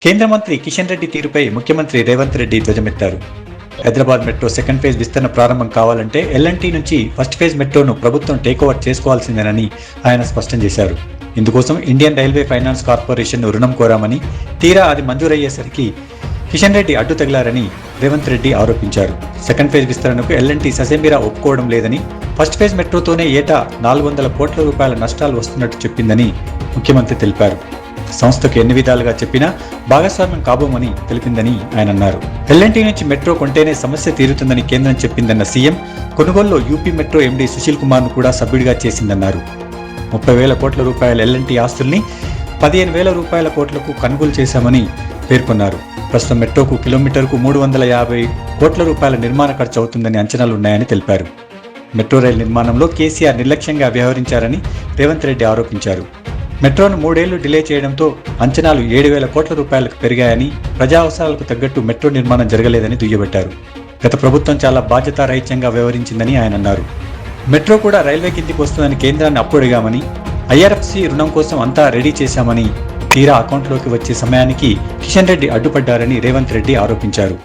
కేంద్ర మంత్రి కిషన్ రెడ్డి తీరుపై ముఖ్యమంత్రి రేవంత్ రెడ్డి ధ్వజమెత్తారు. హైదరాబాద్ మెట్రో సెకండ్ ఫేజ్ విస్తరణ ప్రారంభం కావాలంటే ఎల్ఎన్టీ నుంచి ఫస్ట్ ఫేజ్ మెట్రోను ప్రభుత్వం టేకోవర్ చేసుకోవాల్సిందేనని ఆయన స్పష్టం చేశారు. ఇందుకోసం ఇండియన్ రైల్వే ఫైనాన్స్ కార్పొరేషన్ రుణం కోరామని, తీరా అది మంజూరయ్యేసరికి కిషన్ రెడ్డి అడ్డు తగిలారని రేవంత్ రెడ్డి ఆరోపించారు. సెకండ్ ఫేజ్ విస్తరణకు ఎల్ఎన్టీ ససేమిరా ఒప్పుకోవడం లేదని, ఫస్ట్ ఫేజ్ మెట్రోతోనే ఏటా 400 కోట్ల రూపాయల నష్టాలు వస్తున్నట్టు చెప్పిందని ముఖ్యమంత్రి తెలిపారు. సంస్థకు ఎన్ని విధాలుగా చెప్పినా భాగస్వామ్యం కాబోమని తెలిపిందని ఆయన అన్నారు. ఎల్ఎన్టీ నుంచి మెట్రో కొంటేనే సమస్య తీరుతుందని కేంద్రం చెప్పిందన్న సీఎం, కొనుగోలులో యూపీ మెట్రో ఎండీ సుశీల్ కుమార్ను కూడా సభ్యుడిగా చేసిందన్నారు. 30,000 కోట్ల రూపాయల ఎల్ఎన్టీ ఆస్తుల్ని 15,000 రూపాయల కోట్లకు కొనుగోలు చేశామని పేర్కొన్నారు. ప్రస్తుతం మెట్రోకు కిలోమీటర్కు 350 కోట్ల రూపాయల నిర్మాణ ఖర్చు అవుతుందని అంచనాలున్నాయని తెలిపారు. మెట్రో రైలు నిర్మాణంలో కేసీఆర్ నిర్లక్ష్యంగా వ్యవహరించారని రేవంత్ రెడ్డి ఆరోపించారు. మెట్రోను 3 ఏళ్లు డిలే చేయడంతో అంచనాలు 7,000 కోట్ల రూపాయలకు పెరిగాయని, ప్రజా అవసరాలకు తగ్గట్టు మెట్రో నిర్మాణం జరగలేదని దుయ్యబట్టారు. గత ప్రభుత్వం చాలా బాధ్యతారహిత్యంగా వ్యవహరించిందని ఆయన అన్నారు. మెట్రో కూడా రైల్వే కిందికి వస్తుందని కేంద్రాన్ని అప్పు అడిగామని, ఐఆర్ఎఫ్సి రుణం కోసం అంతా రెడీ చేశామని, తీరా అకౌంట్లోకి వచ్చే సమయానికి కిషన్ రెడ్డి అడ్డుపడ్డారని రేవంత్ రెడ్డి ఆరోపించారు.